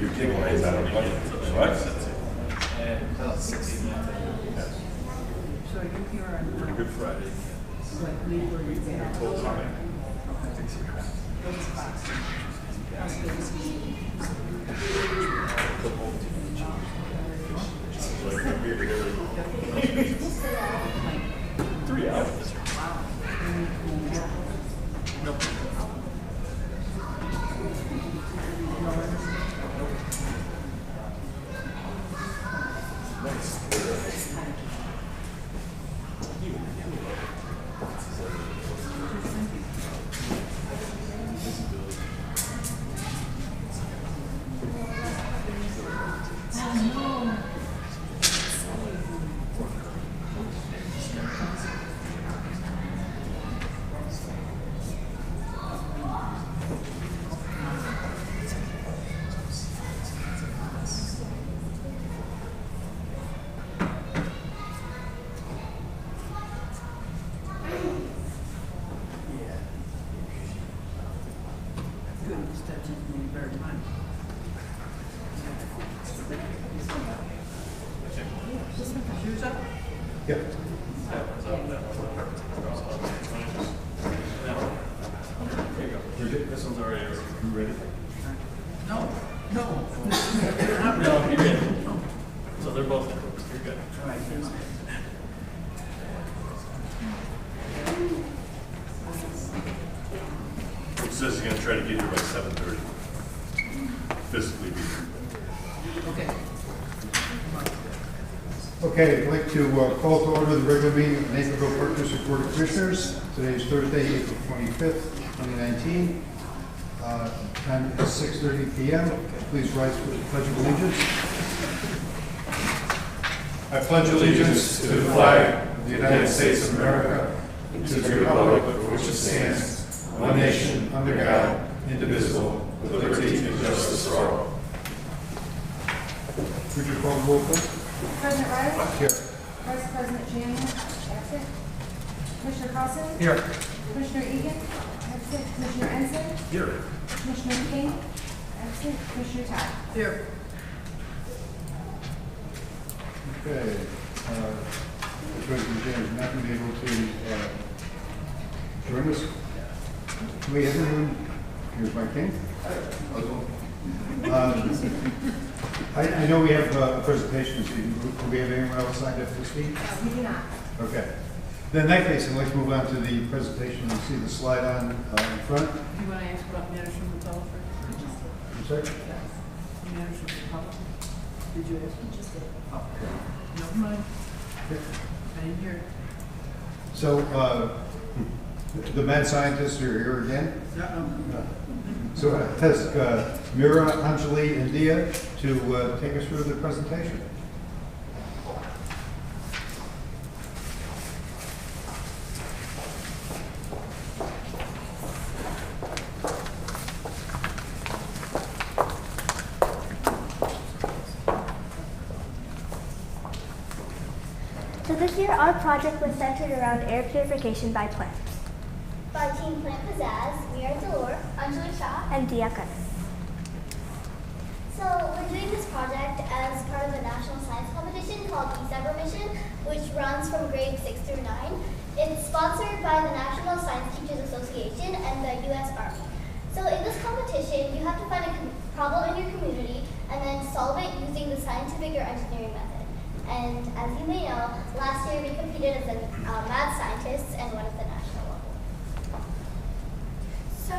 You're taking raise out of money. What? About 16 minutes. So you here on Pretty good Friday. like leave where you're there? Full time. Those spots. How's business? Like, we'll be here 3 hours. Wow. Nope. Goodness, that just made very time. Shoes up? Yep. This one's already over. You ready? No, no. No, you're good. So they're both there. You're good. Right, yes. He says he's gonna try to get here by 7:30. Physically be here. Okay. Okay, I'd like to call to order the regular meeting of the Naperville Park District Board of Commissioners. Today is Thursday, April 25th, 2019. Time is 6:30 p.m. Please rise for the Pledge of Allegiance. I pledge allegiance to the flag of the United States of America and to the republic for which it stands, one nation, under God, indivisible, with liberty and justice for all. Would you call the roll, please? President Riley? Here. Vice President Shannon? Absent. Commissioner Carlson? Here. Commissioner Egan? Absent. Commissioner Ensign? Here. Commissioner King? Absent. Commissioner Todd? Here. Okay. President James not been able to join us. Do we have anyone? Here's Mike King. I know we have a presentation this evening. Do we have anyone else signed up to speak? We do not. Okay. Then in that case, I'd like to move on to the presentation and see the slide on in front. Do you want to ask about management developer? I'm sorry? Management developer? Did you ask me? Just did. Oh, never mind. I didn't hear it. So the mad scientists are here again. So I ask Mira, Anjali, and Dia to take us through the presentation. So this year, our project was centered around air purification by plants. By Team Plant Pizzazz, Mira Delore, Anjali Shah. And Dia Karan. So we're doing this project as part of a national science competition called December Mission, which runs from grade 6 through 9. It's sponsored by the National Science Teachers Association and the U.S. Army. So in this competition, you have to find a problem in your community and then solve it using the scientific or engineering method. And as you may know, last year we competed as a mad scientists and won at the national level. So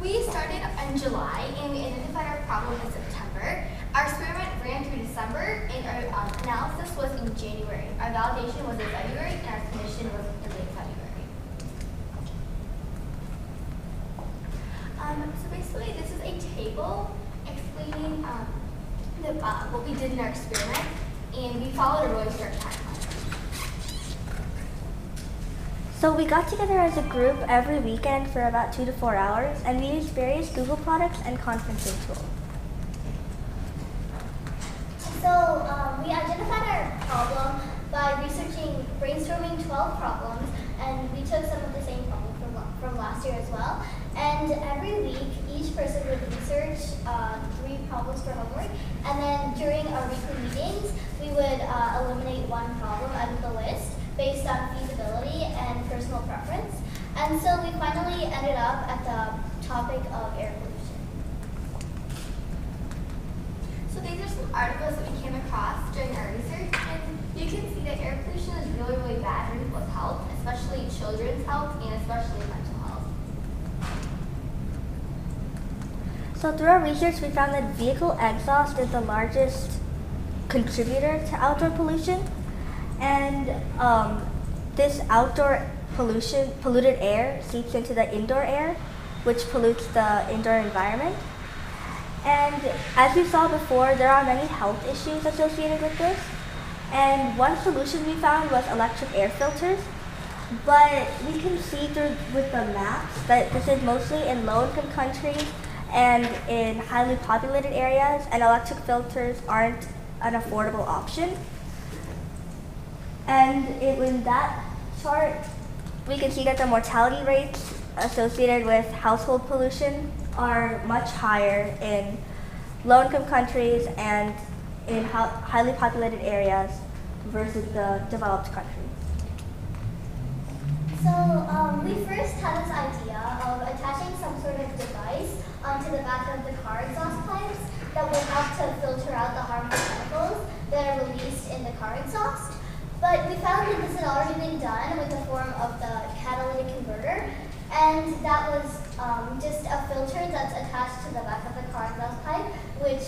we started in July and we identified our problem in September. Our experiment ran through December and our analysis was in January. Our validation was in February and our submission was in late February. So basically this is a table explaining what we did in our experiment, and we followed a really strict timeline. So we got together as a group every weekend for about 2 to 4 hours, and we used various Google products and conferencing tools. So we identified our problem by brainstorming 12 problems, and we took some of the same problems from last year as well. And every week, each person would research 3 problems for homework. And then during our weekly meetings, we would eliminate one problem out of the list based on feasibility and personal preference. And so we finally ended up at the topic of air pollution. So these are some articles that we came across during our research, and you can see that air pollution is really, really bad for people's health, especially children's health and especially mental health. So through our research, we found that vehicle exhaust is the largest contributor to outdoor pollution. And this outdoor polluted air seeps into the indoor air, which pollutes the indoor environment. And as we saw before, there are many health issues associated with this. And one solution we found was electric air filters. But we can see with the maps that this is mostly in low-income countries and in highly populated areas, and electric filters aren't an affordable option. And in that chart, we can see that the mortality rates associated with household pollution are much higher in low-income countries and in highly populated areas versus the developed countries. So we first had this idea of attaching some sort of device onto the back of the car exhaust pipes that would help to filter out the harmful chemicals that are released in the car exhaust. But we found that this had already been done with the form of the catalytic converter, and that was just a filter that's attached to the back of the car exhaust pipe, which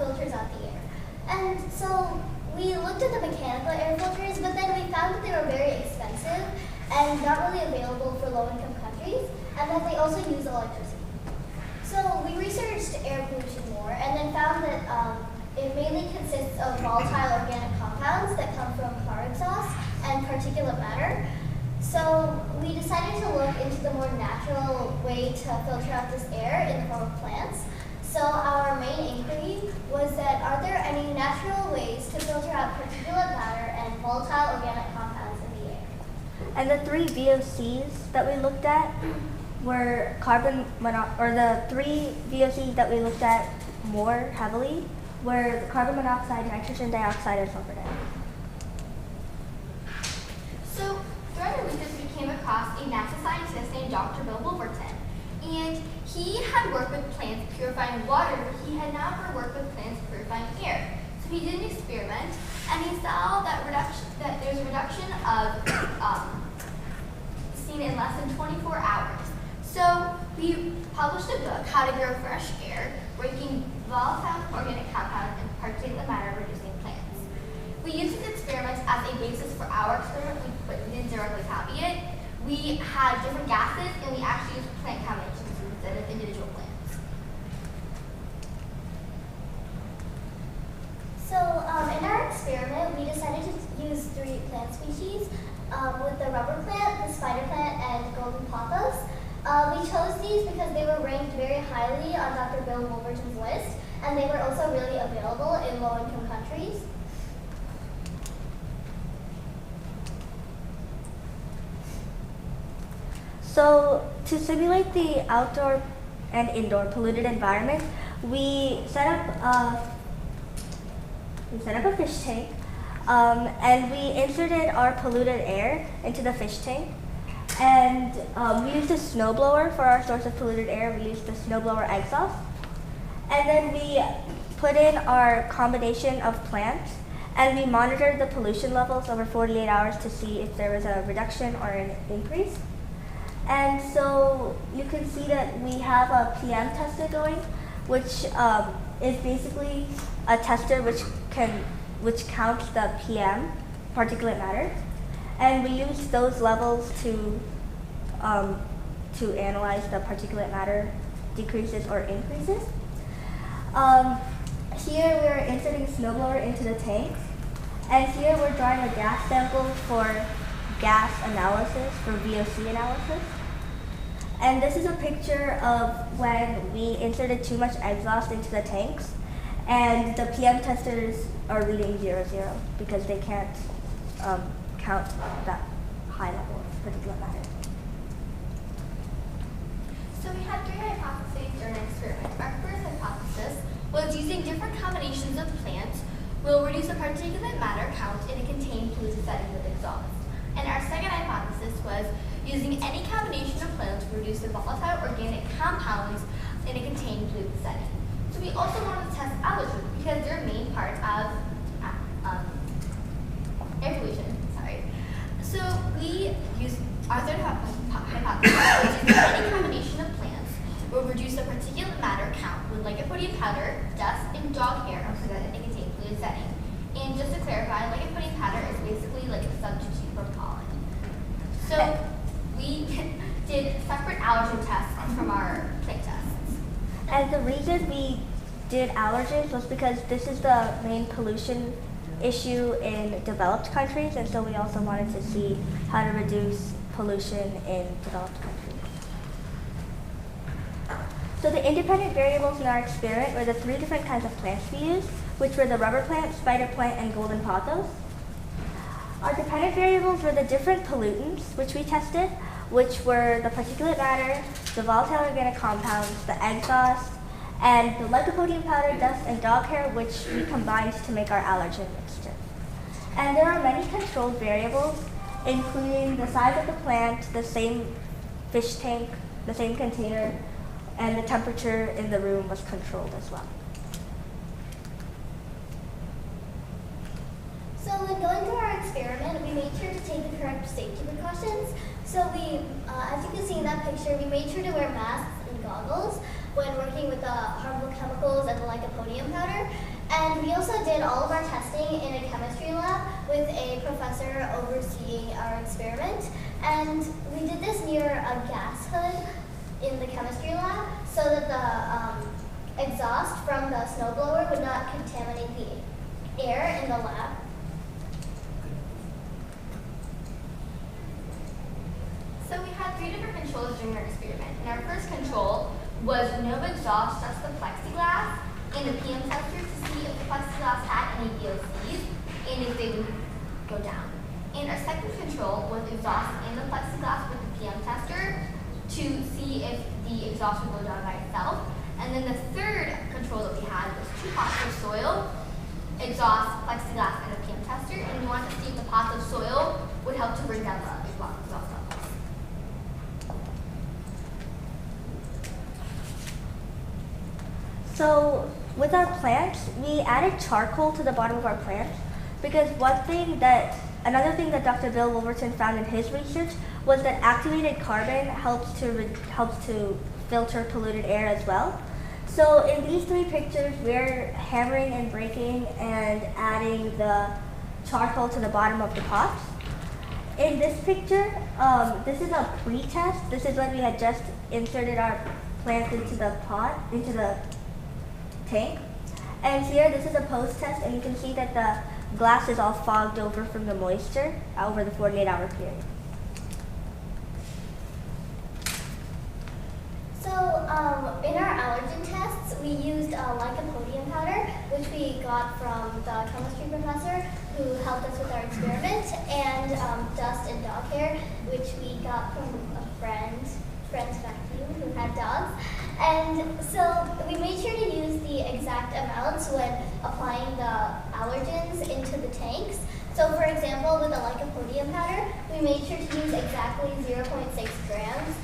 filters out the air. And so we looked at the mechanical air filters, but then we found that they were very expensive and not really available for low-income countries, and that they also use electricity. So we researched air pollution more, and then found that it mainly consists of volatile organic compounds that come from car exhaust and particulate matter. So we decided to look into the more natural way to filter out this air in the form of plants. So our main inquiry was that are there any natural ways to filter out particulate matter and volatile organic compounds in the air? And the three VOCs that we looked at were the three VOCs that we looked at more heavily were carbon monoxide, nitrogen dioxide, and sulfur dioxide. So throughout our research, we came across a NASA scientist named Dr. Bill Wolverton. And he had worked with plants purifying water, but he had never worked with plants purifying air. So he did an experiment, and he saw that there's a reduction of seen in less than 24 hours. So we published a book, How to Grow Fresh Air, breaking volatile organic compounds and particulate matter reducing plants. We used these experiments as a basis for our experiment. We didn't directly copy it. We had different gases, and we actually used plant combinations instead of individual plants. So in our experiment, we decided to use 3 plant species with the rubber plant, the spider plant, and golden pothos. We chose these because they were ranked very highly on Dr. Bill Wolverton's list, and they were also really available in low-income countries. So to simulate the outdoor and indoor polluted environment, we set up a fish tank, and we inserted our polluted air into the fish tank. And we used a snowblower for our source of polluted air. We used the snowblower exhaust. And then we put in our combination of plants, and we monitored the pollution levels over 48 hours to see if there was a reduction or an increase. And so you can see that we have a PM tester going, which is basically a tester which counts the PM, particulate matter. And we use those levels to analyze the particulate matter decreases or increases. Here we're inserting snowblower into the tanks, and here we're drawing a gas sample for gas analysis, for VOC analysis. And this is a picture of when we inserted too much exhaust into the tanks, and the PM testers are reading 0, 0 because they can't count that high level of particulate matter. So we had 3 hypotheses during our experiment. Our first hypothesis was was using different combinations of plants will reduce the particulate matter count in a contained polluted setting with exhaust. And our second hypothesis was using any combination of plants to reduce the volatile organic compounds in a contained polluted setting. So we also wanted to test allergens because they're a main part of air pollution. Sorry. So we used our third hypothesis, which is that any combination of plants will reduce the particulate matter count with lycopodium powder, dust, and dog hair presented in a contained polluted setting. And just to clarify, lycopodium powder is basically like a substitute for pollen. So we did separate allergen tests from our plant tests. And the reason we did allergens was because this is the main pollution issue in developed countries, and so we also wanted to see how to reduce pollution in developed countries. So the independent variables in our experiment were the 3 different kinds of plants we used, which were the rubber plant, spider plant, and golden pothos. Our dependent variables were the different pollutants which we tested, which were the particulate matter, the volatile organic compounds, the exhaust, and the lycopodium powder, dust, and dog hair, which we combined to make our allergen mixture. And there are many controlled variables, including the size of the plant, the same fish tank, the same container, and the temperature in the room was controlled as well. So when going through our experiment, we made sure to take the correct safety precautions. So we, as you can see in that picture, we made sure to wear masks and goggles when working with the harmful chemicals and the lycopodium powder. And we also did all of our testing in a chemistry lab with a professor overseeing our experiment. And we did this near a gas hood in the chemistry lab so that the exhaust from the snowblower would not contaminate the air in the lab. So we had 3 different controls during our experiment. And our first control was no exhaust, just the plexiglass, and a PM tester to see if the plexiglass had any VOCs and if they would go down. And our second control was exhaust and the plexiglass with the PM tester to see if the exhaust would go down by itself. And then the third control that we had was 2 pots of soil, exhaust, plexiglass, and a PM tester. And we wanted to see if the pots of soil would help to bring down the exhaust levels. So with our plants, we added charcoal to the bottom of our plants because another thing that Dr. Bill Wolverton found in his research was that activated carbon helps to filter polluted air as well. So in these 3 pictures, we're hammering and breaking and adding the charcoal to the bottom of the pots. In this picture, this is a pre-test. This is when we had just inserted our plants into the tank. And here, this is a post-test, and you can see that the glass is all fogged over from the moisture over the 48-hour period. So in our allergen tests, we used lycopodium powder, which we got from the chemistry professor who helped us with our experiment, and dust and dog hair, which we got from a friend's vacuum who had dogs. And so we made sure to use the exact amounts when applying the allergens into the tanks. So for example, with the lycopodium powder, we made sure to use exactly 0.6 grams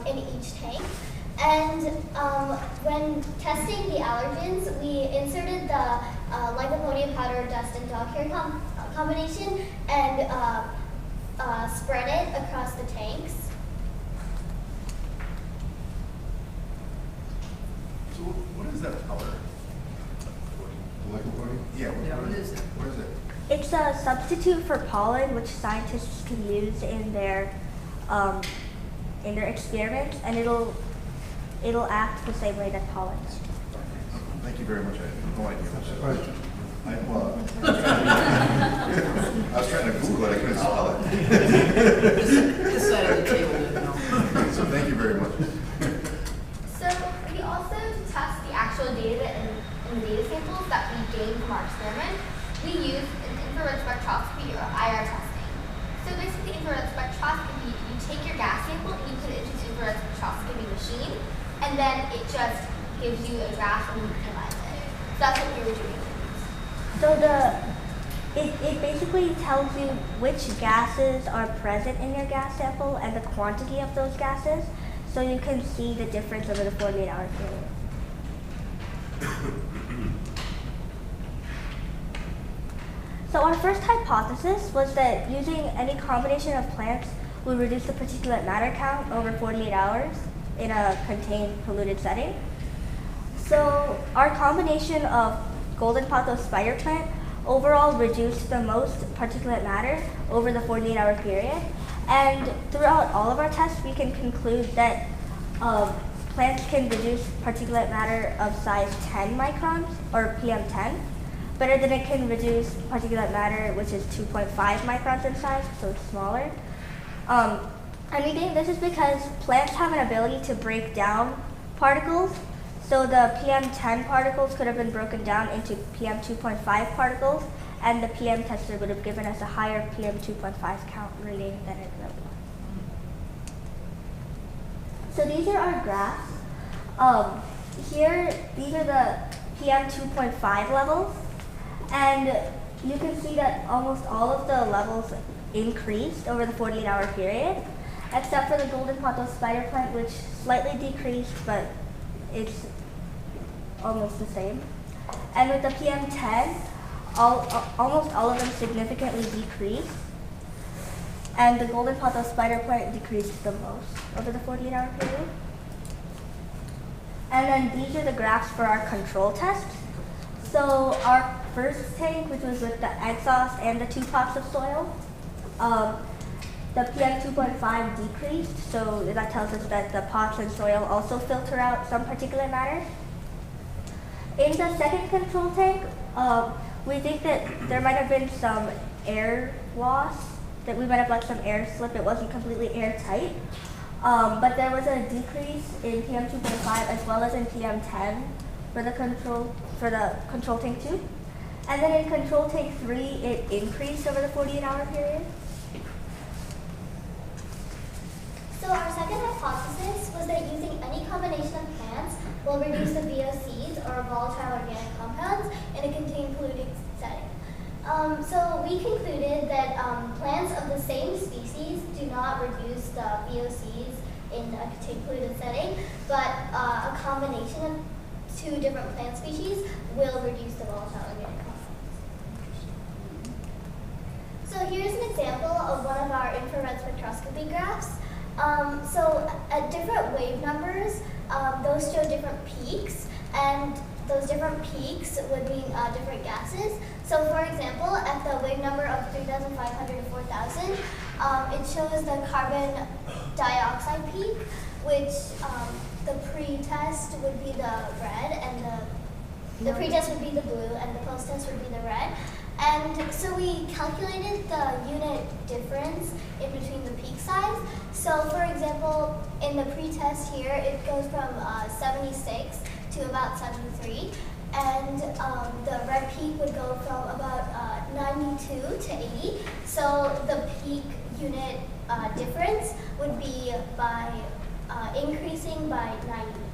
in each tank. And when testing the allergens, we inserted the lycopodium powder, dust, and dog hair combination and spread it across the tanks. So what is that powder? Lycopodium? Yeah, what is it? What is it? It's a substitute for pollen, which scientists can use in their experiments, and it'll act the same way that pollen does. Thank you very much. I had no idea what that was. I was trying to Google it, I couldn't spell it. This side of the table didn't know. So thank you very much. So we also, to test the actual data in the data samples that we gained from our experiment, we used an infrared spectroscopy or IR testing. So basically infrared spectroscopy, you take your gas sample and you put it into the infrared spectroscopy machine, and then it just gives you a graph and you analyze it. That's what you were doing. So it basically tells you which gases are present in your gas sample and the quantity of those gases, so you can see the difference over the 48-hour period. So our first hypothesis was that using any combination of plants would reduce the particulate matter count over 48 hours in a contained polluted setting. So our combination of golden pothos spider plant overall reduced the most particulate matter over the 48-hour period. And throughout all of our tests, we can conclude that plants can reduce particulate matter of size 10 microns, or PM10, better than it can reduce particulate matter, which is 2.5 microns in size, so it's smaller. And we think this is because plants have an ability to break down particles. So the PM10 particles could have been broken down into PM2.5 particles, and the PM tester would have given us a higher PM2.5 count reading than it really was. So these are our graphs. Here, these are the PM2.5 levels, and you can see that almost all of the levels increased over the 48-hour period, except for the golden pothos spider plant, which slightly decreased, but it's almost the same. And with the PM10, almost all of them significantly decreased, and the golden pothos spider plant decreased the most over the 48-hour period. And then these are the graphs for our control test. So our first tank, which was with the exhaust and the 2 pots of soil, the PM2.5 decreased, so that tells us that the pots and soil also filter out some particulate matter. In the second control tank, we think that there might have been some air loss, that we might have let some air slip. It wasn't completely airtight. But there was a decrease in PM2.5 as well as in PM10 for the control tank 2. And then in control tank 3, it increased over the 48-hour period. So our second hypothesis was that using any combination of plants will reduce the VOCs, or volatile organic compounds, in a contained polluted setting. So we concluded that plants of the same species do not reduce the VOCs in a contained polluted setting, but a combination of 2 different plant species will reduce the volatile organic compounds. So here's an example of one of our infrared spectroscopy graphs. So at different wave numbers, those show different peaks, and those different peaks would mean different gases. So for example, at the wave number of 3,500 to 4,000, it shows the carbon dioxide peak, which the pre-test would be the red, and the pre-test would be the blue, and the post-test would be the red. And so we calculated the unit difference in between the peak size. So for example, in the pre-test here, it goes from 76 to about 73. And the red peak would go from about 92 to 80. So the peak unit difference would be by increasing by 9 units.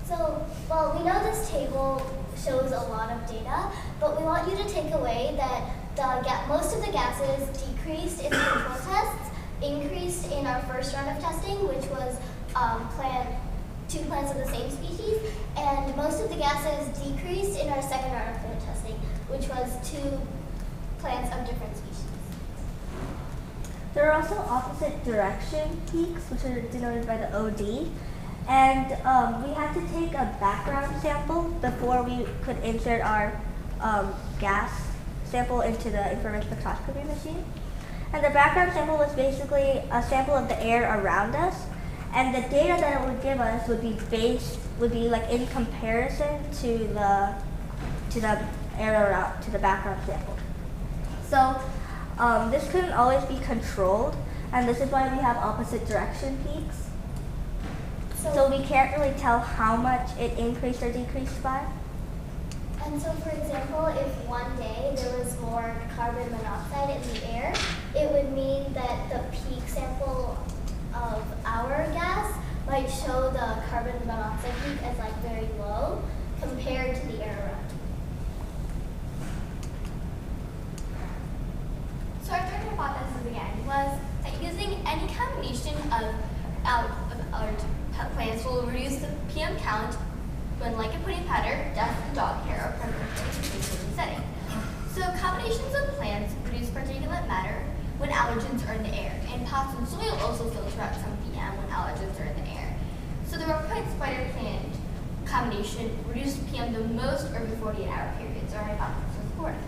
So, well, we know this table shows a lot of data, but we want you to take away that most of the gases decreased in the control tests, increased in our first round of testing, which was 2 plants of the same species, and most of the gases decreased in our second round of plant testing, which was 2 plants of different species. There are also opposite direction peaks, which are denoted by the OD. And we had to take a background sample before we could insert our gas sample into the infrared spectroscopy machine. And the background sample was basically a sample of the air around us. And the data that it would give us would be like in comparison to the air around, to the background sample. So this couldn't always be controlled, and this is why we have opposite direction peaks. So we can't really tell how much it increased or decreased by. And so, for example, if one day there was more carbon monoxide in the air, it would mean that the peak sample of our gas might show the carbon monoxide peak as like very low compared to the air around. So our third hypothesis again was that using any combination of plants will reduce the PM count when lichen putty powder, dust, and dog hair are present in the setting. So combinations of plants produce particulate matter when allergens are in the air, and pots and soil also filter out some PM when allergens are in the air. So the rubber spider plant combination reduced PM the most over 48-hour periods, our hypothesis was supported.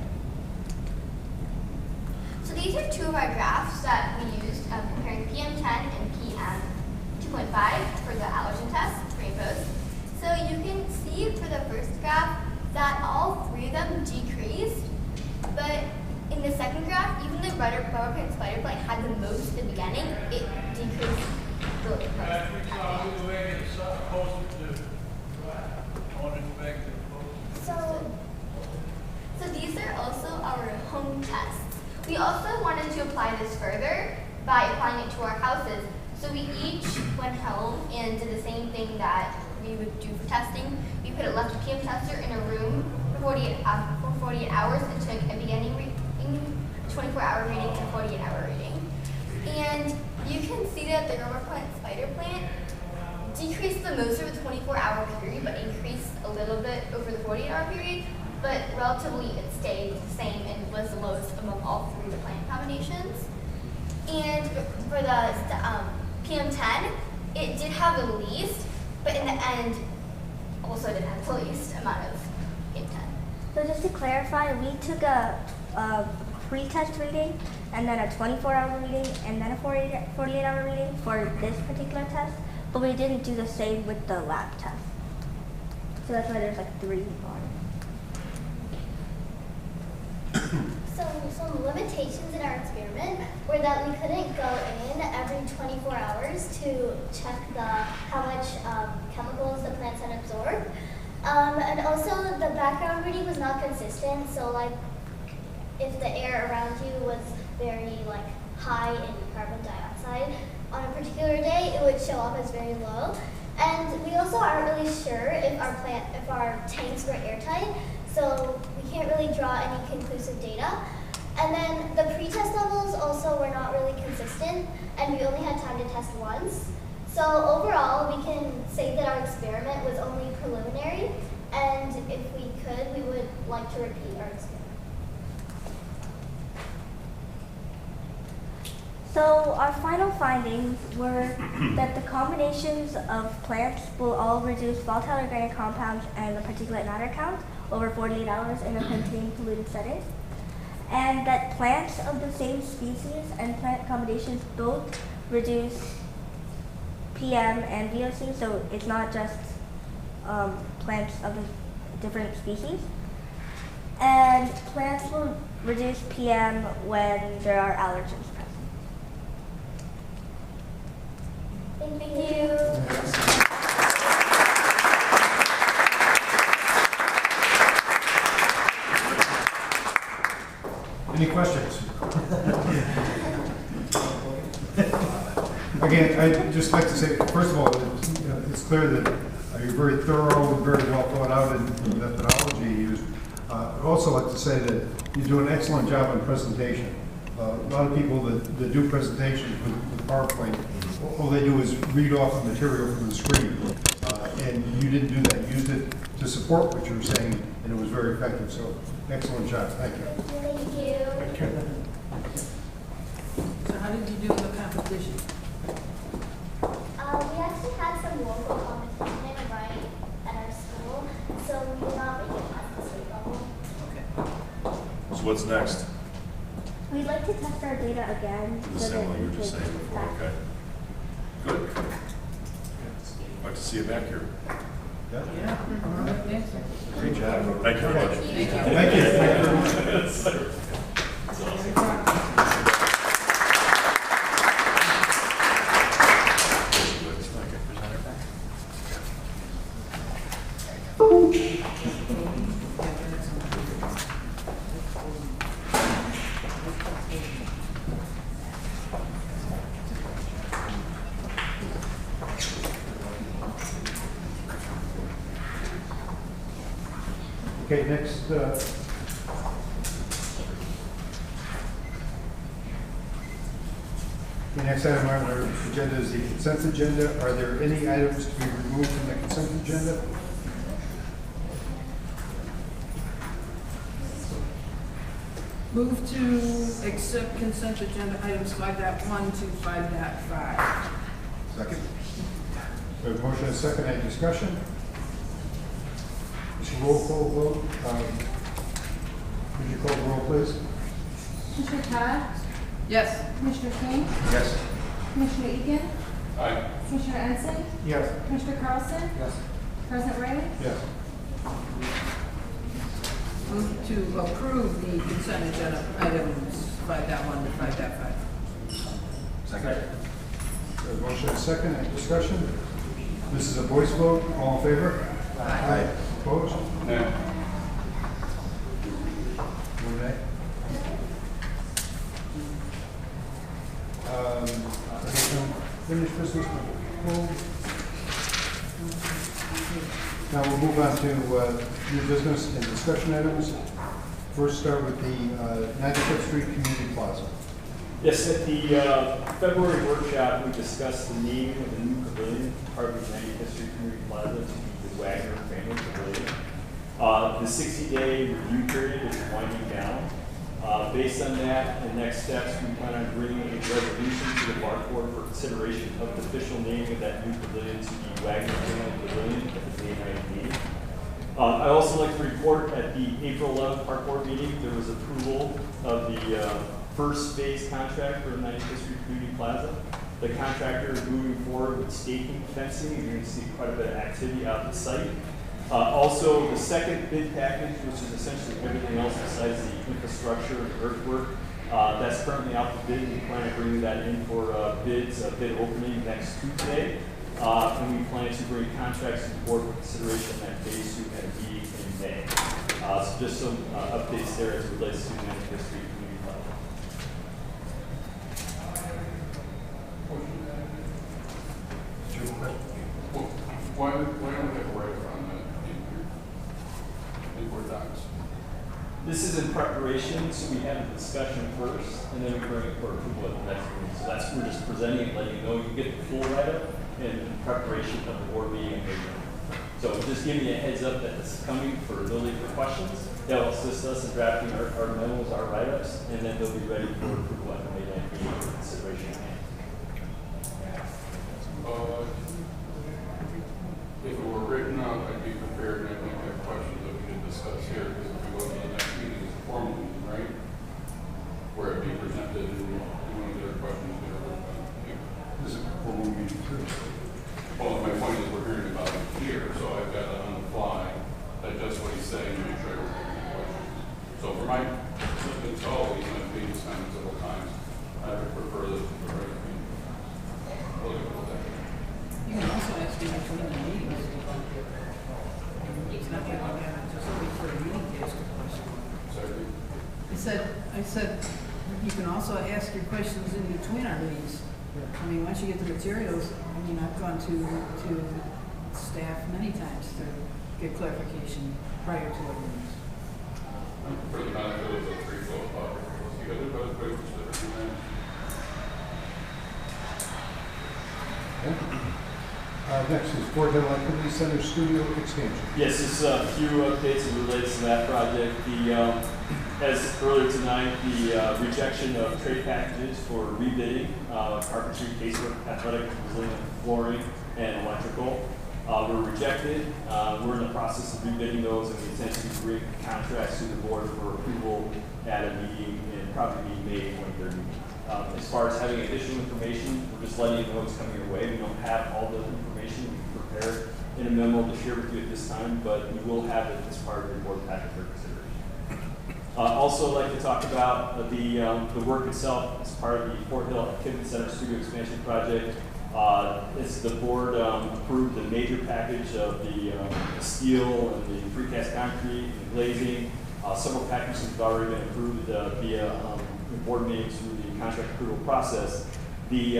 So these are two of our graphs that we used comparing PM10 and PM2.5 for the allergen test, pre and post. So you can see for the first graph that all three of them decreased, but in the second graph, even the rubber plant spider plant had the most at the beginning, it decreased really close. So these are also our home tests. We also wanted to apply this further by applying it to our houses. So we each went home and did the same thing that we would do for testing. We put a left PM tester in a room for 48 hours and took a beginning reading, 24-hour reading, and 48-hour reading. And you can see that the rubber plant spider plant decreased the most over the 24-hour period, but increased a little bit over the 48-hour period. But relatively it stayed the same and was the lowest among all three of the plant combinations. And for the PM10, it did have the least, but in the end, also didn't have the least amount of PM10. So just to clarify, we took a pre-test reading, and then a 24-hour reading, and then a 48-hour reading for this particular test, but we didn't do the same with the lab test. So that's why there's like 3 on. So some limitations in our experiment were that we couldn't go in every 24 hours to check how much chemicals the plants had absorbed. And also the background reading was not consistent, so like if the air around you was very like high in carbon dioxide on a particular day, it would show up as very low. And we also aren't really sure if our tanks were airtight, so we can't really draw any conclusive data. And then the pre-test levels also were not really consistent, and we only had time to test once. So overall, we can say that our experiment was only preliminary, and if we could, we would like to repeat our experiment. So our final findings were that the combinations of plants will all reduce volatile organic compounds and the particulate matter count over 48 hours in a contained polluted setting, and that plants of the same species and plant combinations both reduce PM and VOC, so it's not just plants of the different species. And plants will reduce PM when there are allergens present. Thank you. Any questions? Again, I'd just like to say, first of all, it's clear that you're very thorough and very well thought out in the methodology you used. I'd also like to say that you do an excellent job on presentation. A lot of people that do presentations with PowerPoint, all they do is read off the material from the screen. And you didn't do that. You used it to support what you were saying, and it was very effective. So, excellent job. Thank you. Thank you. So how did you do in the competition? We actually had some local competition right at our school, so we did not make it past the state level. Okay. So what's next? We'd like to test our data again. The so same that one you we were just could saying before, test. okay. Good. Like to see you back here. Yeah. All right, thanks. Great job. Thank you very much. Thank you. Thank you. Okay, next, the next item on our agenda is the consent agenda. Are there any items to be removed from the consent agenda? Move to accept consent agenda items 5.1 to 5.5. Second. We have a motion and a second. Any discussion? This is a roll call vote. Could you call the roll, please? Commissioner Todd? Yes. Commissioner King? Yes. Commissioner Egan? Aye. Commissioner Ensign? Yes. Commissioner Carlson? Yes. President Riley? Yes. Move to approve the consent agenda items 5.1 to 5.5. Second. We have a motion and a second. Any discussion? This is a voice vote. All in favor? Aye. Opposed? No. One nay. Finished business. Now we'll move on to new business and discussion items. First, start with the 95th Street Community Plaza. Yes, at the February workshop, we discussed the naming of the new pavilion, part of the 95th Street Community Plaza, to be the Wagner Family Pavilion. The 60-day review period is winding down. Based on that, the next steps, we plan on bringing a resolution to the park board for consideration of the official naming of that new pavilion to be Wagner Family Pavilion at the May 9th meeting. I'd also like to report at the April 11th park board meeting, there was approval of the first phase contract for the 95th Street Community Plaza. The contractor is moving forward with staking, fencing, and you're going to see quite a bit of activity out at the site. Also, the second bid package, which is essentially everything else besides the infrastructure and earthwork, that's currently out for bid. We plan on bringing that in for bids, bid opening next Tuesday. And we plan to bring contracts to the board for consideration at phase 2 at a meeting in May. So just some updates there as it relates to the 95th Street Community Plaza. Why don't we have a right on that in Board Docs? This is in preparation, so we have a discussion first, and then we bring it for approval at the next meeting. So that's, we're just presenting it, letting you know you get the full write-up in preparation of the board meeting in May. So just giving you a heads up that this is coming for ability for questions. They'll assist us in drafting our memos, our write-ups, and then they'll be ready for approval at the May 9th meeting for consideration. If it were written up, I'd be prepared, and I think we have questions that we could discuss here, because if we go to the next meeting, it's a formal meeting, right? Where it'd be presented, and we want to get our questions there. This is a formal meeting too. Well, my point is, we're hearing about it here, so I've got to on the fly digest what he's saying and make sure I don't have any questions. So for my assistance, always, and I've made this comment several times, I would prefer this to the right meeting. You can also ask him between the meetings. He's not going to have just wait for a meeting to ask a question. Sorry. I said, you can also ask your questions in between our meetings. I mean, once you get the materials, I mean, I've gone to staff many times to get clarification prior to our meetings. For the benefit of the three float pockets together, but it's very considered. Next is Fort Hill Activity Center Studio Expansion. Yes, just a few updates as it relates to that project. As earlier tonight, the rejection of trade packages for rebidding, carpentry, casework, athletic, resilient flooring, and electrical were rejected. We're in the process of rebidding those, and we intend to bring contracts to the board for approval at a meeting in probably May 23rd meeting. As far as having additional information, we're just letting you know it's coming your way. We don't have all the information we prepared in a memo to share with you at this time, but we will have it as part of your board packet for consideration. Also, I'd like to talk about the work itself as part of the Fort Hill Activity Center Studio Expansion Project. As the board approved the major package of the steel and the precast concrete and the glazing. Several packages have already been approved via board meetings through the contract approval process. The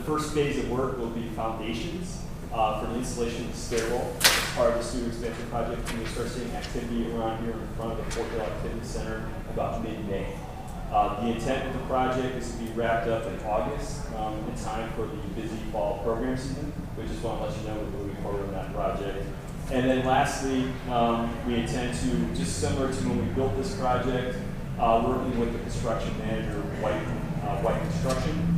first phase of work will be foundations, for the installation of the stairwell as part of the sewer expansion project, and we start seeing activity around here in front of the Fort Hill Activity Center about mid-May. The intent of the project is to be wrapped up in August in time for the busy fall program season. We just want to let you know we're moving forward on that project. And then lastly, we intend to, just similar to when we built this project, working with the construction manager, White Construction,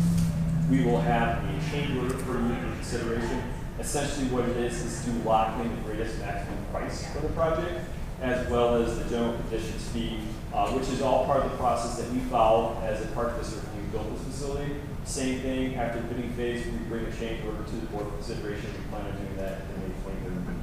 we will have a change order for you in consideration. Essentially what it is to lock in the greatest maximum price for the project, as well as the general conditions fee, which is all part of the process that we follow as a park district when we built this facility. Same thing, after the bidding phase, we bring a change order to the board for consideration. We plan on doing that in May 23rd.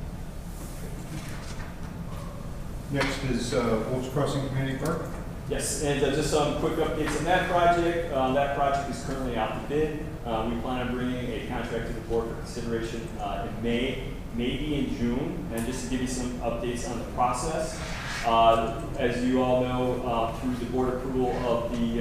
Next is Wolves Crossing Community Park. Yes, and just some quick updates on that project. That project is currently out to bid. We plan on bringing a contract to the board for consideration in May, maybe in June. And just to give you some updates on the process, as you all know, through the board approval of the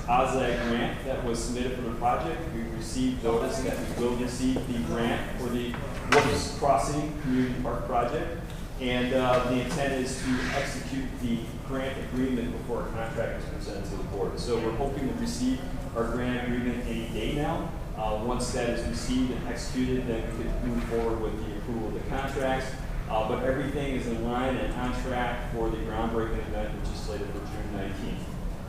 OZAG grant that was submitted for the project, we received notice that we will receive the grant for the Wolves Crossing Community Park project. And the intent is to execute the grant agreement before a contract is presented to the board. So we're hoping to receive our grant agreement any day now. Once that is received and executed, then we could move forward with the approval of the contracts. But everything is in line and on track for the groundbreaking event, which is slated for June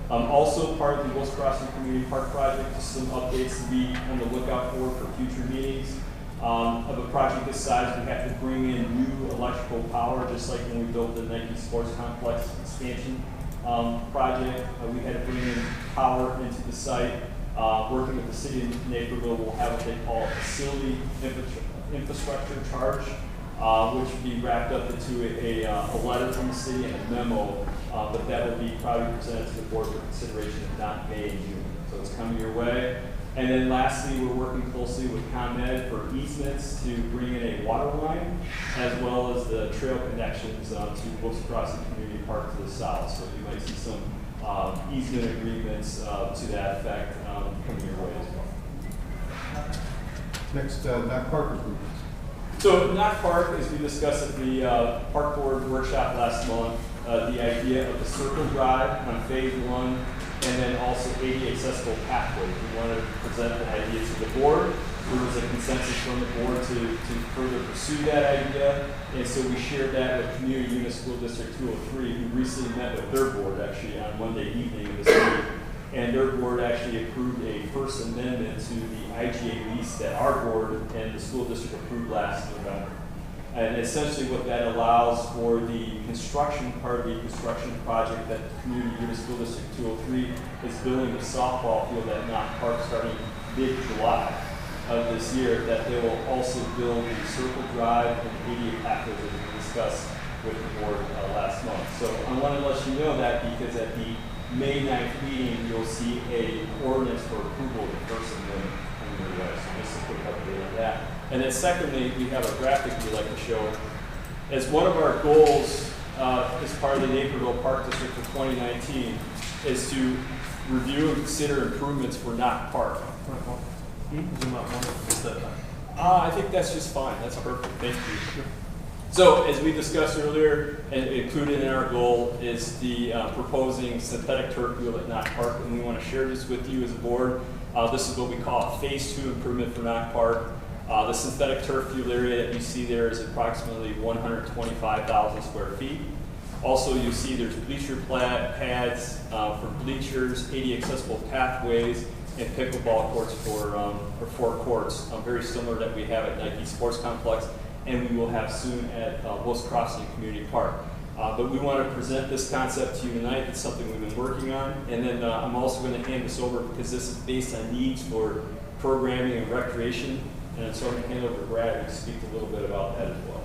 19th. Also part of the Wolves Crossing Community Park project, just some updates to be on the lookout for future meetings. Of a project this size, we have to bring in new electrical power, just like when we built the Nike Sports Complex expansion project. We had to bring in power into the site. Working with the city of Naperville, we'll have what they call a facility infrastructure charge, which will be wrapped up into a letter from the city and a memo, but that will be probably presented to the board for consideration if not May and June. So it's coming your way. And then lastly, we're working closely with ComEd for easements to bring in a water line, as well as the trail connections to Wolves Crossing Community Park to the south. So you might see some easement agreements to that effect coming your way as well. Next, Knott Park improvements. So Knott Park, as we discussed at the Park Board workshop last month, the idea of the circle drive on phase 1, and then also ADA accessible pathways. We wanted to present the idea to the board. There was a consensus from the board to further pursue that idea, and so we shared that with Community Unit School District 203, who recently met with their board actually on Monday evening this week, and their board actually approved a first amendment to the IGA lease that our board and the school district approved last November. And essentially what that allows for the construction part of the construction project that the Community Unit School District 203 is building the softball field at Knott Park starting mid-July of this year, that they will also build the circle drive and ADA pathways that we discussed with the board last month. So I want to let you know that because at the May 9th meeting, you'll see a ordinance for approval of the first amendment coming your way. So just a quick update on that. And then secondly, we have a graphic we'd like to show. As one of our goals as part of the Naperville Park District for 2019 is to review and consider improvements for Knott Park. Zoom out one instead of I think that's just fine. That's perfect. Thank you. So as we discussed earlier, and included in our goal is the proposing synthetic turf field at Knott Park, and we want to share this with you as a board. This is what we call a phase 2 improvement for Knott Park. The synthetic turf field area that you see there is approximately 125,000 square feet. Also, you see there's bleacher pads for bleachers, ADA accessible pathways, and pickleball courts for 4 courts, very similar that we have at Nike Sports Complex, and we will have soon at Wolves Crossing Community Park. But we want to present this concept to you tonight. It's something we've been working on, and then I'm also going to hand this over because this is based on needs for programming and recreation. And so I'm going to hand over to Brad to speak a little bit about that as well.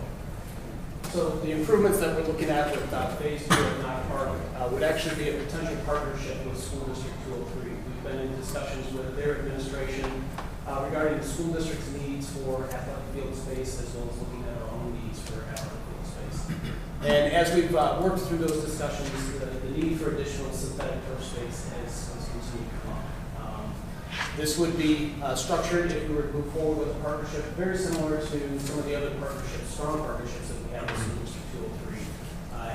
So the improvements that we're looking at with phase 2 of Knott Park would actually be a potential partnership with School District 203. We've been in discussions with their administration regarding the school district's needs for athletic field space, as well as looking at our own needs for athletic field space. And as we've worked through those discussions, the need for additional synthetic turf space has continued to come up. This would be structured if we were to move forward with a partnership very similar to some of the other partnerships, strong partnerships that we have with School District 203.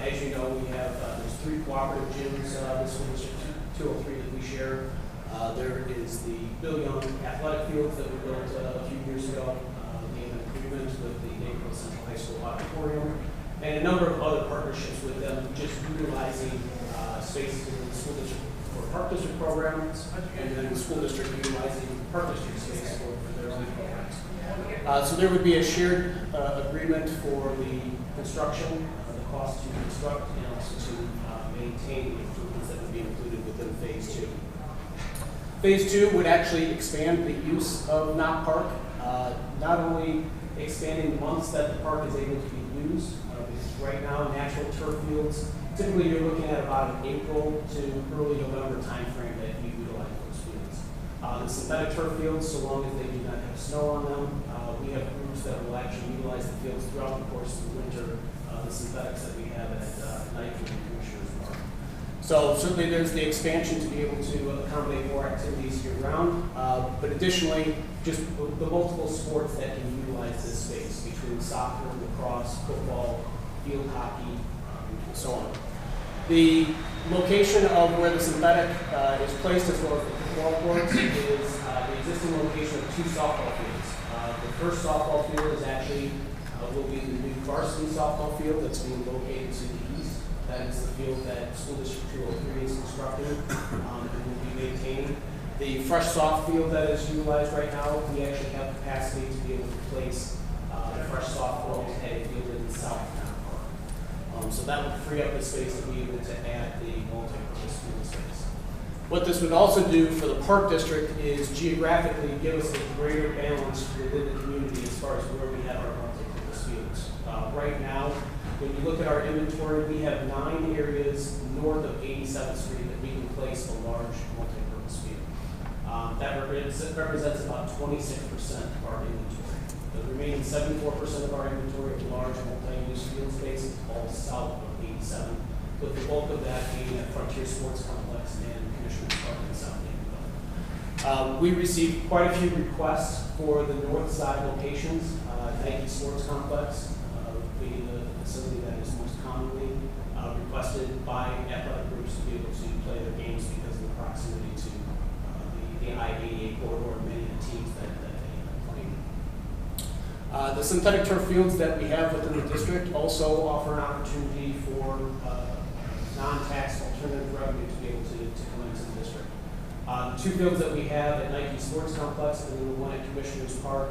As you know, we have there's 3 cooperative gyms with School District 203 that we share. There is the Bill Young athletic fields that we built a few years ago, in agreement with the Naperville Central High School auditorium, and a number of other partnerships with them, just utilizing spaces within the school district for Park District programs, and then the school district utilizing Park District space for their own programs. So there would be a shared agreement for the construction, the cost to construct, and also to maintain the improvements that would be included within Phase 2. Phase 2 would actually expand the use of Knott Park, not only expanding the months that the park is able to be used, because right now natural turf fields, typically you're looking at about an April to early November timeframe that you utilize those fields. The synthetic turf fields, so long as they do not have snow on them, we have groups that will actually utilize the fields throughout the course of the winter, the synthetics that we have at Nike and Commissioners Park. So certainly there's the expansion to be able to accommodate more activities year-round, but additionally, just the multiple sports that can utilize this space between soccer, lacrosse, football, field hockey, and so on. The location of where the synthetic is placed as well as the football courts is the existing location of 2 softball fields. The first softball field is actually will be the new varsity softball field that's being located to the east. That is the field that School District 203 is constructing and will be maintained. The fresh soft field that is utilized right now, we actually have capacity to be able to place the fresh soft field at a field in the south of Naperville Park. So that would free up the space to be able to add the multi-purpose field space. What this would also do for the Park District is geographically give us a greater balance within the community as far as where we have our multi-purpose fields. Right now, when you look at our inventory, we have 9 areas north of 87th Street that we can place a large multi-purpose field. That represents about 26% of our inventory. The remaining 74% of our inventory of large multi-use field space is all south of 87, with the bulk of that being at Frontier Sports Complex and Commissioner's Park in South Naperville. We received quite a few requests for the north side locations, Nike Sports Complex being the facility that is most commonly requested by athletic groups to be able to play their games because of the proximity to the I-88 corridor and many of the teams that they end up playing. The synthetic turf fields that we have within the district also offer an opportunity for non-tax alternative revenue to be able to come into the district. The 2 fields that we have at Nike Sports Complex and then the one at Commissioners Park,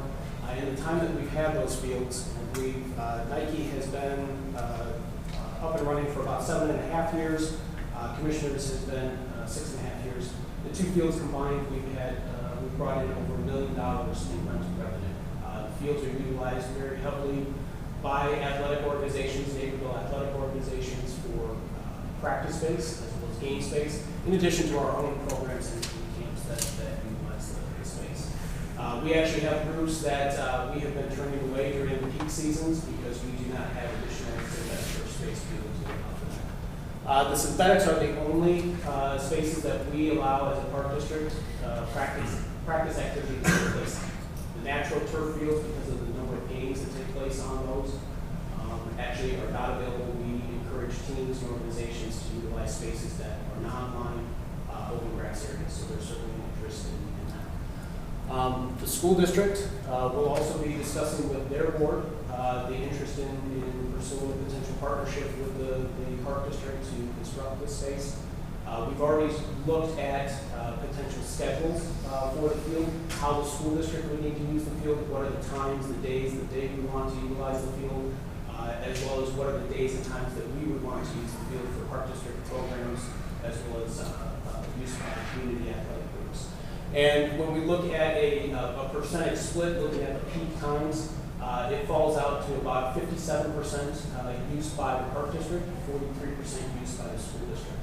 in the time that we've had those fields, Nike has been up and running for about 7.5 years. Commissioners has been 6.5 years. The 2 fields combined, we've brought in over $1 million in rental revenue. The fields are utilized very heavily by athletic organizations, Naperville athletic organizations for practice space as well as game space, in addition to our own programs and camps that utilize the space. We actually have groups that we have been turning away during the peak seasons because we do not have additional synthetic space to be able to allow for that. The synthetics are the only spaces that we allow as a park district practice activities to take place. The natural turf fields, because of the number of games that take place on those, actually are not available. We encourage teams and organizations to utilize spaces that are non-line open grass areas, so there's certainly interest in that. The school district will also be discussing with their board the interest in pursuing a potential partnership with the park district to construct this space. We've already looked at potential schedules for the field, how the school district would need to use the field, what are the times, the days, the day we want to utilize the field, as well as what are the days and times that we would want to use the field for park district programs, as well as use by community athletic groups. And when we look at a percentage split, looking at the peak times, it falls out to about 57% use by the park district, 43% use by the school district.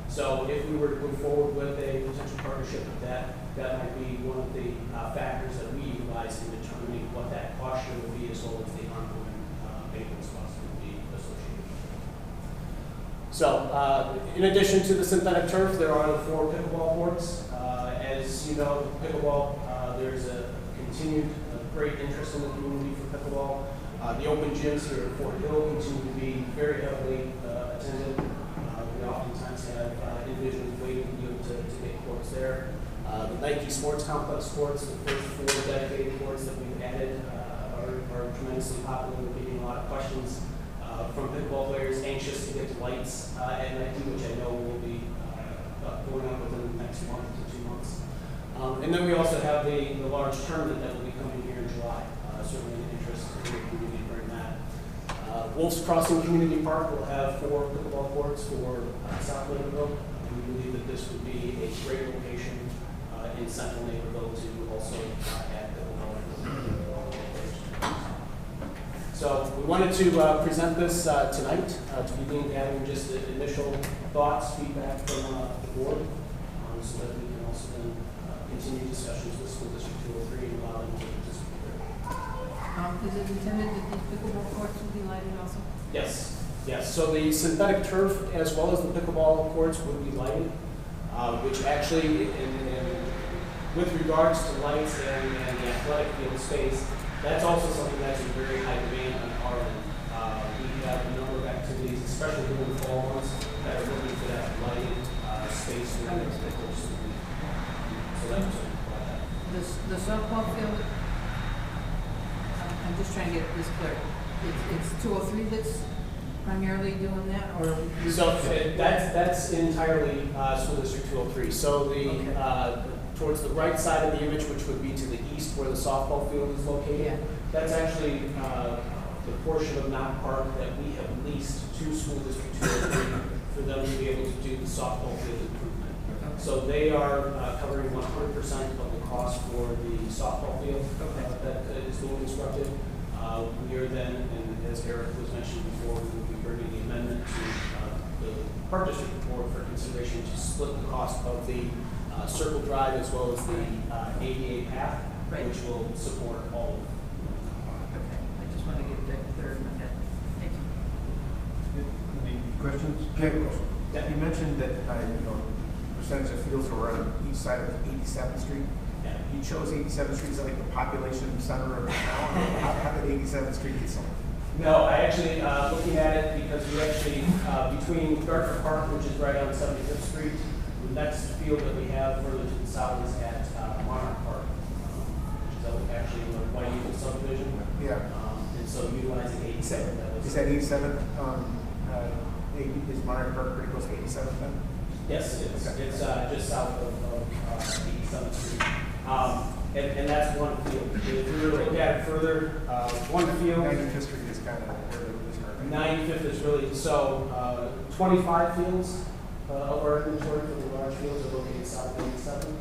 So if we were to move forward with a potential partnership with that, that might be one of the factors that we utilize in determining what that cost share will be, as well as the ongoing maintenance costs will be associated with it. So in addition to the synthetic turf, there are the 4 pickleball courts. As As you know, pickleball, there's a continued great interest in the community for pickleball. The open gyms here at Fort Hill continue to be very heavily attended. We oftentimes have individuals waiting to be able to get courts there. The Nike Sports Complex courts, the first 4 dedicated courts that we've added, are tremendously popular. We're getting a lot of questions from pickleball players anxious to get to lights at Nike, which I know will be going on within the next month to 2 months. And then we also have the large tournament that will be coming here in July. Certainly an interest in the community during that. Wolf's Crossing Community Park will have 4 pickleball courts for South Naperville. We believe that this would be a great location in central Naperville to also add pickleball. So we wanted to present this tonight to begin gathering just the initial thoughts, feedback from the board, so that we can also then continue discussions with School District 203 and allow them to participate there. Is it intended that these pickleball courts will be lighted also? Yes, yes. So the synthetic turf as well as the pickleball courts would be lighted, which actually, with regards to lights and the athletic field space, that's also something that's in very high demand on our end. We have a number of activities, especially during the fall months, that are looking for that lighted space for the courts. So that's The softball field, I'm just trying to get this clear. It's 203 that's primarily doing that, or? So that's entirely School District 203. So the towards the right side of the image, which would be to the east where the softball field is located, that's actually the portion of Naperville Park that we have leased to School District 203 for them to be able to do the softball field improvement. So they are covering 100% of the cost for the softball field that is being constructed. We are then, and as Eric was mentioning before, we will be bringing the amendment to the Park District Board for consideration to split the cost of the Circle Drive as well as the ADA path, which will support all of them. Okay, I just want to get that clear in my head. Thank you. Any questions? Yeah, you mentioned that percentage of fields were on each side of 87th Street. Yeah. You chose 87th Street as like the population center of the town. How did 87th Street get sold? No, I actually, looking at it, because we actually, between Dartford Park, which is right on 75th Street, the next field that we have further to the south is at Monarch Park, which is actually in the White Eagle subdivision. Yeah. And so utilizing 87. Is that 87th? Is Monarch Park pretty close to 87th then? Yes, it is. Okay. It's just south of 87th Street. And that's one field. If we were to look at it further, one field. 95th Street is kind of where the is right? 95th is really, so 25 fields of our inventory for the large fields are located south of 87.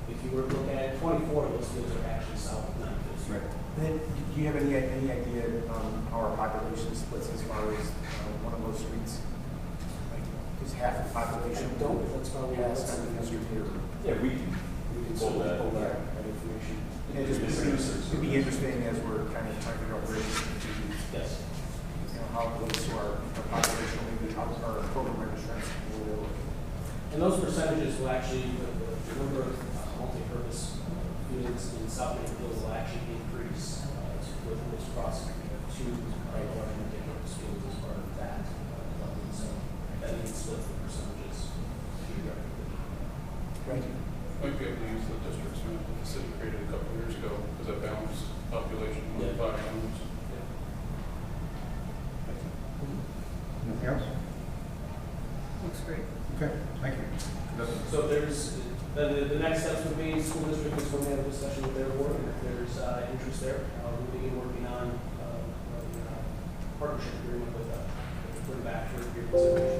If you were to look at 24 of those fields are actually south of 95th Street. Right. And then, do you have any idea how our population splits as far as one of those streets? Like, is half the population? I don't, that's probably Yes, that's on the street here. Yeah, we can pull that. pull that information. And it'd be interesting as we're kind of trying to figure out where this is. Yes. How close to our population, maybe how our program registrants will look. And those percentages will actually, the number of multi-purpose units in South Naperville will actually increase with this crossing. We have 2 large multi-purpose fields as part of that. So that means split the percentages geographically. Thank you. Might be able to use the districts that the city created a couple of years ago as a balanced population of 5 members. Anything else? Looks great. Okay, thank you. So there's, then the next steps would be school district is going to have a discussion with their board, and if there's interest there, we'll begin working on partnership agreement with them, put it back for your consideration.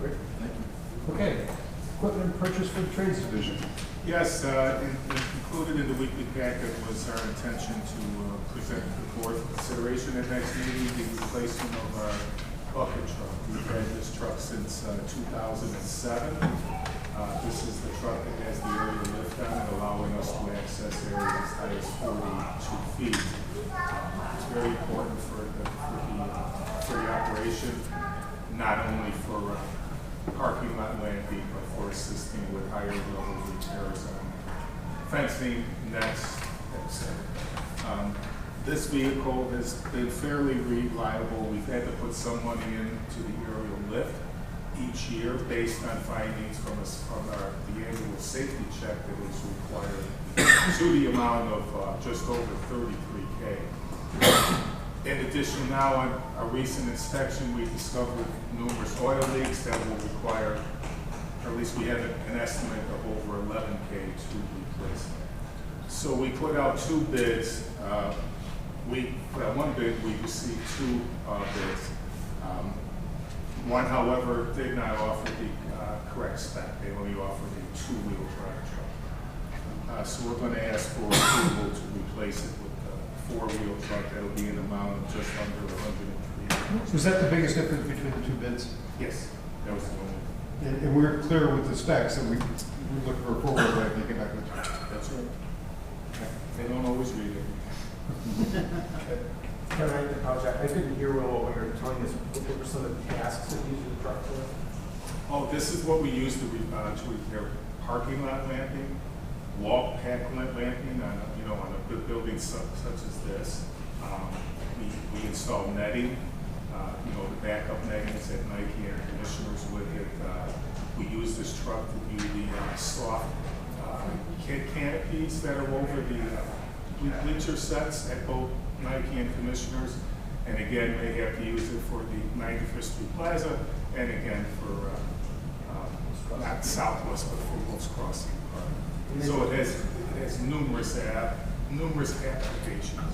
Great, thank you. Okay, equipment purchase for the trades division. Yes, included in the weekly packet was our intention to present to the board for consideration at next meeting the replacement of our bucket truck. We've had this truck since 2007. This is the truck that has the aerial lift on it, allowing us to access areas as high as 42 feet. It's very important for the operation, not only for parking lot landing, but for assisting with higher level repairs on fencing, nets, etc. This vehicle has been fairly reliable. We've had to put some money into the aerial lift each year based on findings from the annual safety check that is required to the amount of just over $33K. In addition, now on a recent inspection, we discovered numerous oil leaks that will require, or at least we have an estimate of over $11K to replace. So we put out 2 bids. For that one bid, we received 2 bids. One, however, did not offer the correct spec. They only offered a 2-wheel drive truck. So we're going to ask for approval to replace it with a 4-wheel truck that'll be an amount of just under $103. Was that the biggest difference between the 2 bids? Yes, that was the only. And we're clear with the specs, and we're looking for a 4-wheel drive, they came back with. That's right. They don't always read it. Kevin, I apologize. I couldn't hear well when you were telling us what were some of the tasks that you use the truck for? Oh, this is what we use to repair parking lot lamping, wall pack lamping on a good building such as this. We install netting, the backup nettings that Nike air conditioners would hit. We use this truck to do the soft canopies that are over the bleacher sets at both Nike and commissioners. And again, they have to use it for the 95th Street Plaza, and again for not Southwest, but for Wolf's Crossing Park. So it has numerous applications.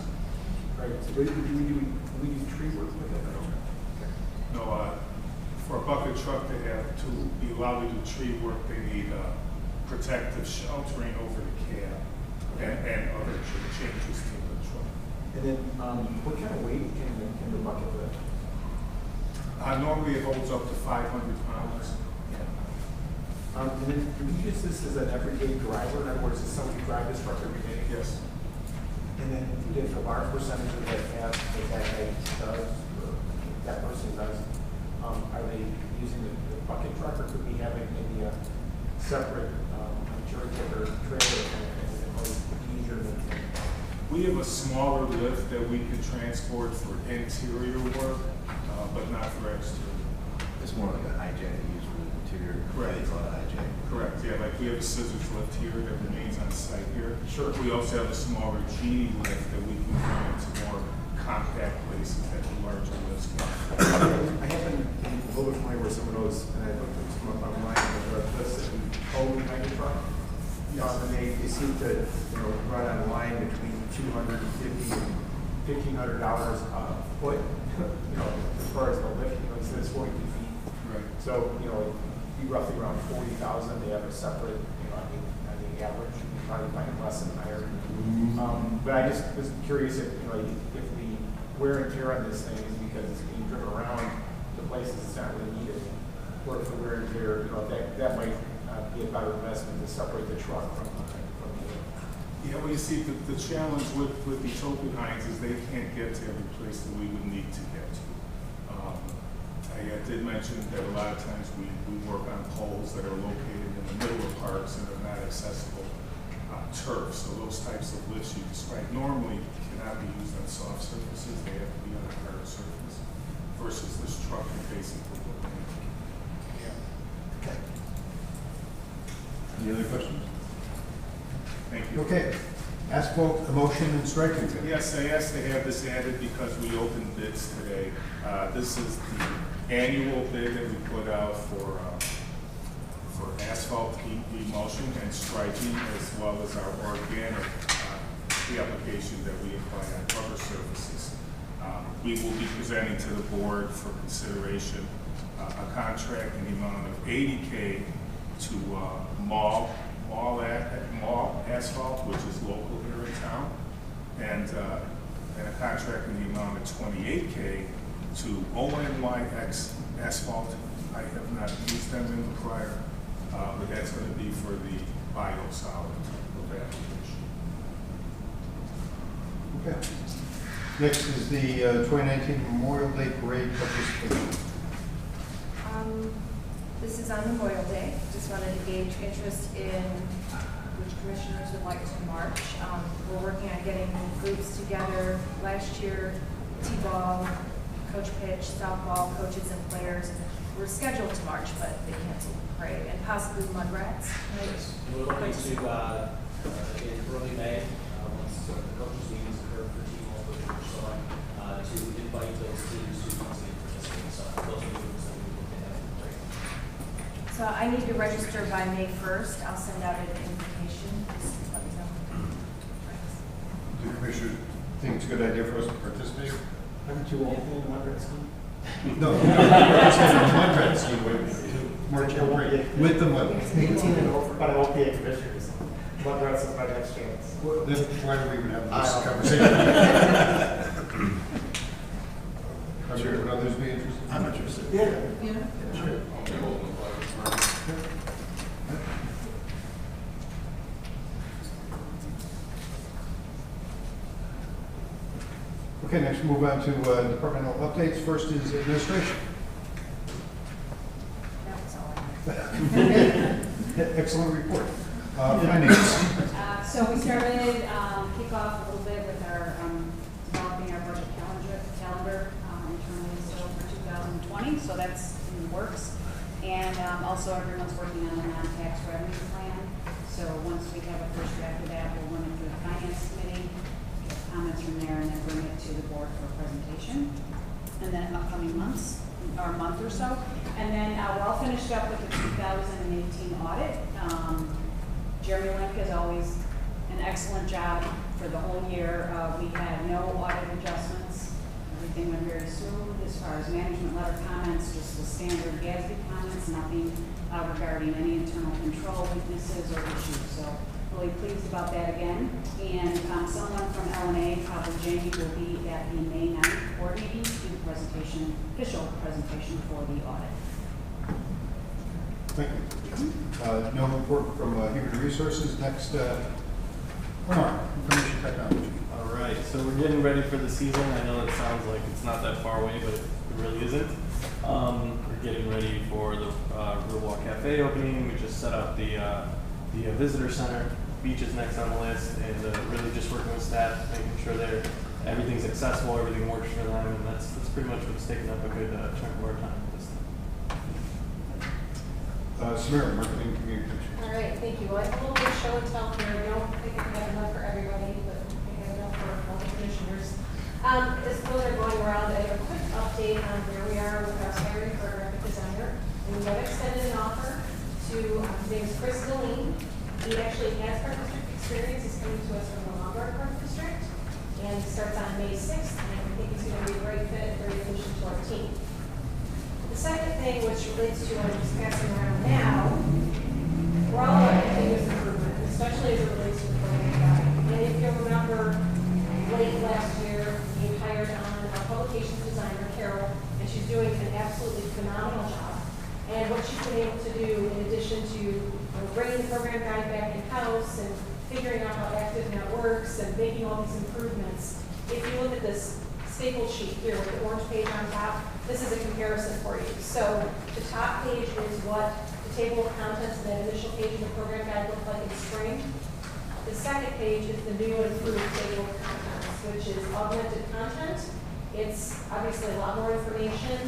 Right. So do we use tree work with it? No, for a bucket truck to be allowed to do tree work, they need protective sheltering over the cab and other changes to the truck. And then, what kind of weight can the bucket lift? Normally it holds up to 500 pounds. Yeah. And then, do we use this as an everyday driver? In other words, does somebody drive this truck every day? Yes. And then, if a large percentage of that task that guy does, or that person does, are they using the bucket truck, or could we have maybe a separate cherry picker trailer and easier to maintain? We have a smaller lift that we can transport for interior work, but not for exterior. It's more like a hijack used for the interior. Correct. It's not a hijack. Correct, yeah, like we have a scissors lift here that remains on site here. Sure. We also have a smaller genie lift that we can bring into more compact places that the larger lifts can. I happen to be a little bit familiar with some of those, and I looked at some up online, but there are lists that we own behind the truck. And they seem to, run on a line between $250 and $1,500 a foot, as far as the lift, it says 42 feet. Right. So, be roughly around 40,000. They have a separate, on the average, you probably find it less and higher. But I just was curious if the wear and tear on this thing is because it's being driven around the places it's not really needed, or if the wear and tear, that might be a better investment to separate the truck from the Yeah, well, you see, the challenge with these open hines is they can't get to every place that we would need to get to. I did mention that a lot of times we work on poles that are located in the middle of parks and are not accessible turf. So those types of lifts you described normally cannot be used on soft surfaces. They have to be on a hard surface versus this truck can basically look at. Yeah. Okay. Any other questions? Thank you. Okay. Asphalt emulsion and striping. Yes, I asked to have this added because we opened bids today. This is the annual bid that we put out for asphalt emulsion and striping, as well as our organic the application that we apply on rubber surfaces. We will be presenting to the board for consideration a contract in the amount of $80K to Mall Asphalt, which is local here in town, and a contract in the amount of $28K to ONYX Asphalt. I have not used them in the prior, but that's going to be for the biosolid application. Okay. Next is the 2019 Memorial Day Parade participation. This is on Memorial Day. Just wanted to gauge interest in which commissioners would like to march. We're working on getting groups together. Last year, T-ball, coach pitch, softball, coaches and players were scheduled to march, but they canceled the parade, and possibly Mudrats. We're looking to, in early May, once the coaches meetings occur for T-ball, coach and so on, to invite those teams to come see and participate. So those are the groups that we look at for the parade. So I need to register by May 1st. I'll send out an invitation. Just let me know. Do the commissioners think it's a good idea for us to participate? Aren't you all in the Mudrats team? No, it's a Mud scheme with the Mud. 18 and over, but I won't be a commissioner, so Mudrats is my next chance. Then why do we even have this conversation? I'm sure, would others be interested? I'm interested. Yeah. Yeah. Sure. I'll be holding the flag tomorrow. Okay, next we'll move on to departmental updates. First is administration. That was all I had. Excellent report. Finance. So we started kick off a little bit with our developing our budget calendar internally still for 2020. So that's in the works. And also everyone's working on a non-tax revenue plan. So once we have a first draft of that, we'll run it through the finance committee, get comments from there, and then bring it to the board for presentation. And then upcoming months, or a month or so. And then we're all finished up with the 2018 audit. Jeremy Link has always an excellent job for the whole year. We had no audit adjustments. Everything went very smooth as far as management letter comments, just the standard GASB comments, nothing regarding any internal control weaknesses or issues. So really pleased about that again. And someone from LNA, probably Jamie, will be at the May 9th board meeting to do the presentation, official presentation for the audit. Thank you. No report from Human Resources. Next, Omar, Information Technology. All right, so we're getting ready for the season. I know it sounds like it's not that far away, but it really isn't. We're getting ready for the Riverwalk Cafe opening. We just set up the visitor center. Beach is next on the list, and really just working with staff, making sure everything's accessible, everything works for them, and that's pretty much what's taking up a good chunk of our time this time. Samara, Marketing Communications. All right, thank you. Well, I have a little bit of show and tell here. I don't think I have enough for everybody, but I have enough for all the commissioners. As those are going around, I have a quick update on where we are with our hiring for a graphic designer. We have extended an offer to, his name is Chris Deline. He actually has Park District experience. He's coming to us from the Lombard Park District. And he starts on May 6th, and I think he's going to be a great fit, very addition to our team. The second thing, which relates to what I'm just passing around now, we're all about continuous improvement, especially as it relates to the program guide. And if you remember, late last year, we hired on our publications designer, Carol, and she's doing an absolutely phenomenal job. And what she's been able to do, in addition to bringing the program guide back in-house and figuring out how ActiveNet works and making all these improvements, if you look at this staple sheet here with the orange page on top, this is a comparison for you. So the top page is what the table of contents of that initial page of the program guide looked like in spring. The second page is the new and improved table of contents, which is augmented content. It's obviously a lot more information.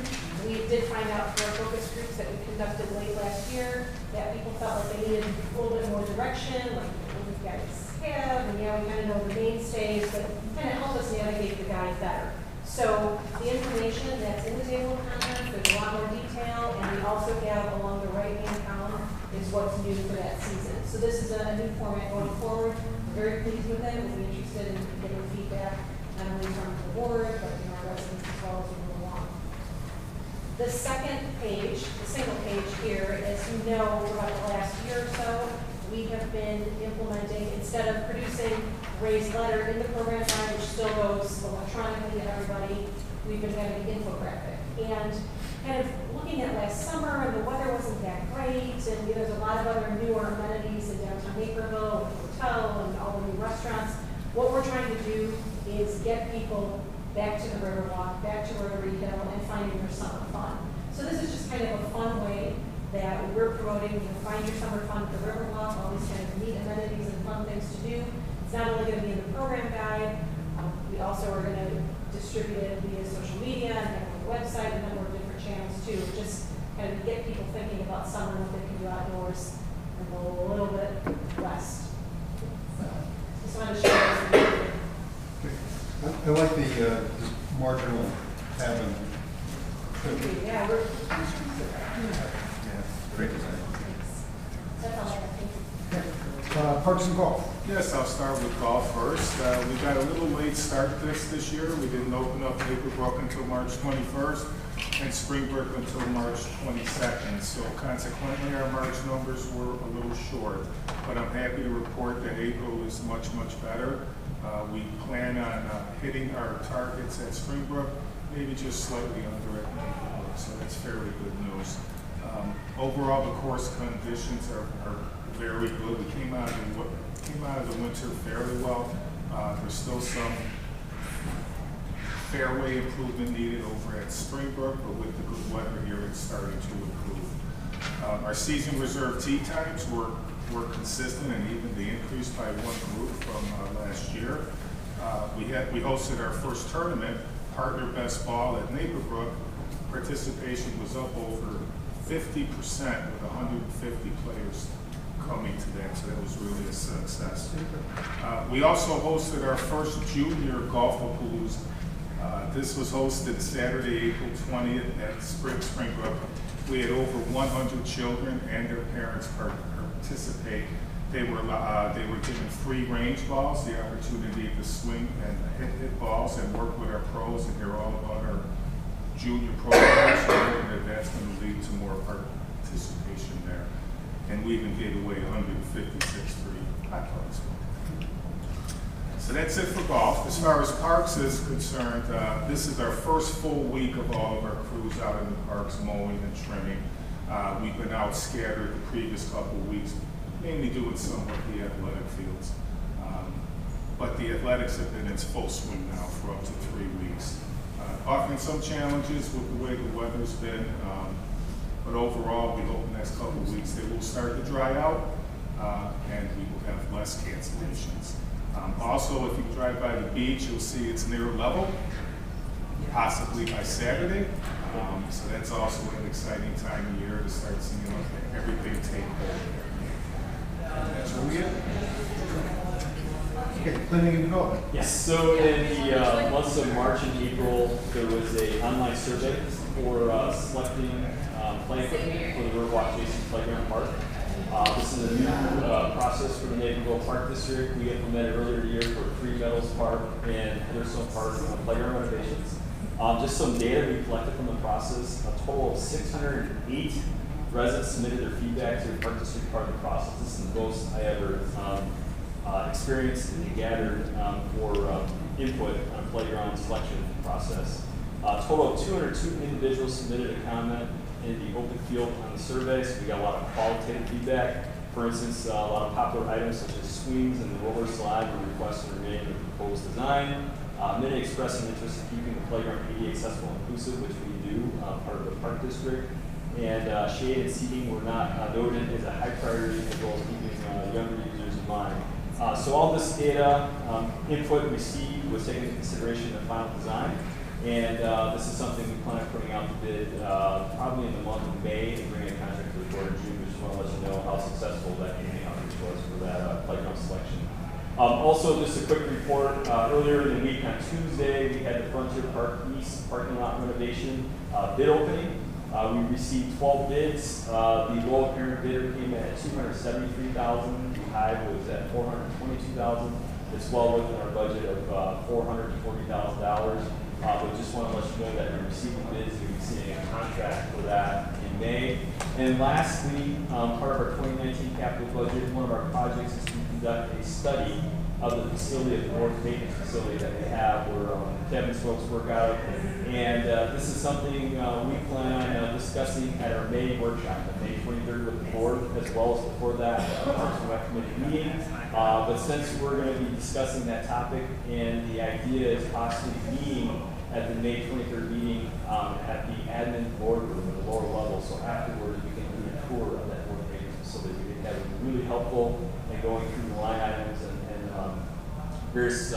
We did find out through our focus groups that we conducted late last year that people felt like they needed a little bit more direction, like what do you guys have, and yeah, we kind of know the mainstays, but kind of help us navigate the guide better. So the information that's in the table of contents, there's a lot more detail, and we also have along the right-hand column is what's new for that season. So this is a new format going forward. We're very pleased with it. We'll be interested in getting feedback, not only from the board, but our residents as well as we move along. The second page, the single page here, as you know, for about the last year or so, we have been implementing, instead of producing raised letter in the program guide, which still goes electronically to everybody, we've been having an infographic. And kind of looking at last summer, and the weather wasn't that great, and there's a lot of other newer amenities in downtown Naperville, with the hotel and all the new restaurants. What we're trying to do is get people back to the Riverwalk, back to Rotary Hill, and finding their summer fun. So this is just kind of a fun way that we're promoting. You know, find your summer fun at the Riverwalk, all these kind of neat amenities and fun things to do. It's not only going to be in the program guide, we also are going to distribute it via social media and have a website and a number of different channels too. Just kind of get people thinking about summer and what they can do outdoors and go a little bit west. So just wanted to share this. I like the marginal cabin. Yeah, we're. Yeah, great design. That's all I have. Thank you. Parks and golf. Yes, I'll start with golf first. We got a little late start this year. We didn't open up Naperville until March 21st and Springbrook until March 22nd. So consequently, our March numbers were a little short. But I'm happy to report that April is much, much better. We plan on hitting our targets at Springbrook, maybe just slightly under at Naperville. So that's fairly good news. Overall, the course conditions are very good. We came out of the winter fairly well. There's still some fairway improvement needed over at Springbrook, but with the good weather here, it's starting to improve. Our season reserve tee times were consistent and evenly increased by one group from last year. We hosted our first tournament, Partner Best Ball at Naperville. Participation was up over 50% with 150 players coming to that, so that was really a success. We also hosted our first junior golf-a-palooza. This was hosted Saturday, April 20th at Springbrook. We had over 100 children and their parents participate. They were given free range balls, the opportunity to swing and hit balls and work with our pros and hear all about our junior programs, and that's going to lead to more participation there. And we even gave away 156 free hot dogs. So that's it for golf. As far as parks is concerned, this is our first full week of all of our crews out in the parks, mowing and trimming. We've been out scattered the previous couple of weeks, mainly doing some of the athletic fields. But the athletics have been in full swing now for up to 3 weeks. Offering some challenges with the way the weather's been, but overall, we hope in the next couple of weeks they will start to dry out, and we will have less cancellations. Also, if you drive by the beach, you'll see it's near level, possibly by Saturday. So that's also an exciting time of year to start seeing everything take hold there. And that's what we get. Okay, planning and development. Yes, so in the months of March and April, there was an online survey for selecting play equipment for the Riverwalk Jason Playground Park. This is a new process for the Naperville Park District. We implemented earlier in the year for Three Meadows Park and Heatherstone Park playground renovations. Just some data we collected from the process. A total of 608 residents submitted their feedback to the Park District part of the process. This is the most I ever experienced and gathered for input on a playground selection process. A total of 202 individuals submitted a comment in the open field on the survey, so we got a lot of qualitative feedback. For instance, a lot of popular items such as swings and the roller slide were requested to remain in the proposed design. Many expressed an interest in keeping the playground ADA accessible and inclusive, which we do, part of the Park District. And shade and seating were not noted as a high priority, as well as keeping younger users in mind. So all this data input received was taken into consideration in the final design. And this is something we plan on putting out to bid probably in the month of May and bringing a contract to the board in June. We just want to let you know how successful that community outreach was for that playground selection. Also, just a quick report, earlier in the week on Tuesday, we had the Frontier Park East parking lot renovation bid opening. We received 12 bids. The low apparent bidder came in at $273,000. The high was at $422,000. It's well within our budget of $440,000. But just want to let you know that we're receiving bids and we're receiving a contract for that in May. And lastly, part of our 2019 capital budget, one of our projects is to conduct a study of the facility, the North Maintenance facility that we have where Kevin's folks work out. And this is something we plan on discussing at our May workshop, on May 23rd with the board, as well as before that, Parks and Rec Committee meeting. But since we're going to be discussing that topic, and the idea is possibly meeting at the May 23rd meeting at the admin boardroom at the lower level, so afterwards we can do really helpful in going through the line items and various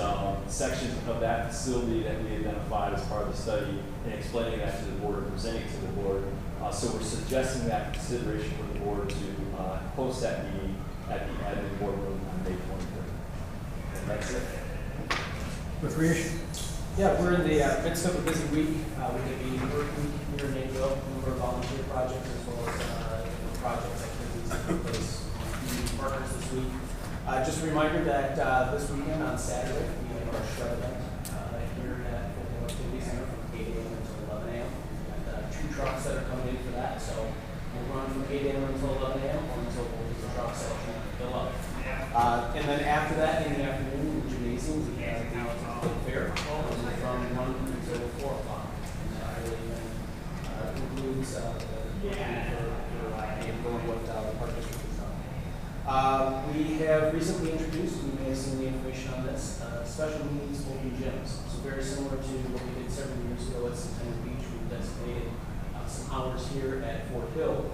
sections of that facility that we identified as part of the study and explaining that to the board and presenting to the board. So we're suggesting that consideration for the board to host that meeting at the admin boardroom on May 23rd. And that's it. Recreation. Yeah, we're in the midst of a busy week. We have a work week here in Naperville, a number of volunteer projects as well as projects activities that take place with community partners this week. Just a reminder that this weekend on Saturday, we have our shred event here at the Activity Center from 8 a.m. until 11 a.m. We've got 2 trucks that are coming in for that, so we'll run from 8 a.m. until 11 a.m. or until both the trucks actually fill up. And then after that, in the afternoon, in the gymnasium, we have the fair from 1 until 4 o'clock. And that really concludes what the Park District has done. We have recently introduced, you may have seen the information on this, special needs open gyms. So very similar to what we did several years ago at Centennial Beach. We've designated some hours here at Fort Hill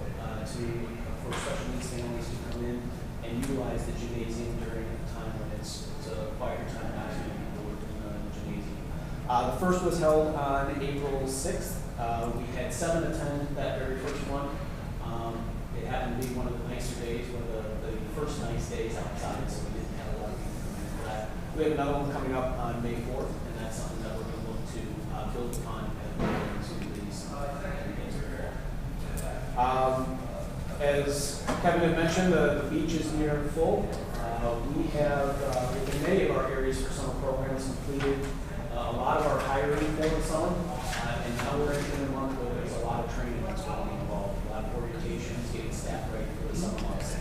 for special needs families to come in and utilize the gymnasium during a time when it's a quieter time not to people working in the gymnasium. The first was held on April 6th. We had 7 attend that very first one. It happened to be one of the nicer days, one of the first nice days outside, so we didn't have a lot of people come in for that. We have another one coming up on May 4th, and that's something that we're going to look to build upon as we go into these weekends. As Kevin had mentioned, the beach is near full. We have, in many of our areas for summer programs, completed a lot of our hiring for the summer, and now we're entering a month where there's a lot of training that's going to be involved, a lot of orientations, getting staff ready for the summer months.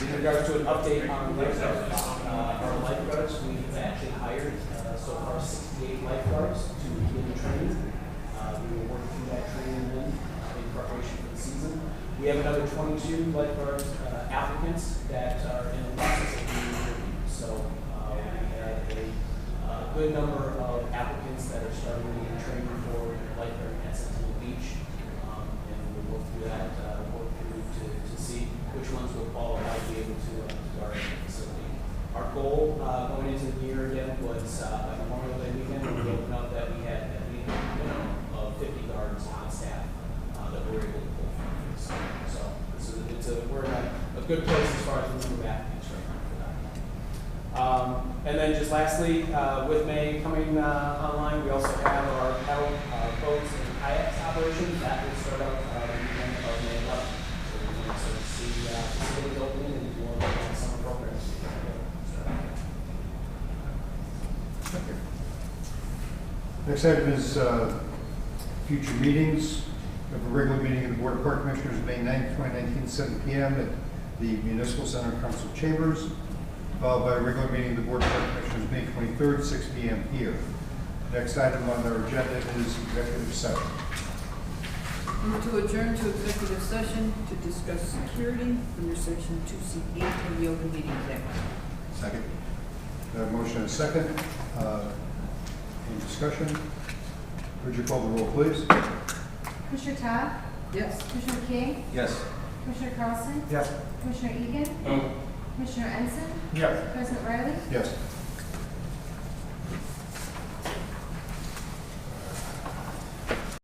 In regards to an update on lifeguards, our lifeguards, we've actually hired so far 68 lifeguards to begin training. We will work through that training then in preparation for the season. We have another 22 lifeguard applicants that are in the process of being interviewed. So we have a good number of applicants that are starting to get training for lifeguard at Centennial Beach. And we'll go through that, work through to see which ones will qualify to be able to guard the facility. Our goal going into the year again was by Memorial Day weekend, we opened up that we had at least a minimum of 50 guards on staff that we were able to pull from. So we're in a good place as far as the number of applicants right now for that. And then just lastly, with May coming online, we also have our paddle boats and kayaks operation. That will start out the weekend of May 11th. So we're going to sort of see facilities opening and do all the summer programs. Next item is future meetings. We have a regular meeting of the Board of Park Commissioners, May 9th, 2019, 7 p.m. at the Municipal Center Council Chambers, followed by a regular meeting of the Board of Park Commissioners, May 23rd, 6 p.m. here. Next item on our agenda is executive session. Move to adjourn to executive session to discuss security under section 2C8 of the Open Meetings Act. Second. Motion and second. Any discussion? Would you call the roll, please? Commissioner Todd? Yes. Commissioner King? Yes. Commissioner Carlson? Yes. Commissioner Egan? No. Commissioner Ensign? Yes. President Riley? Yes.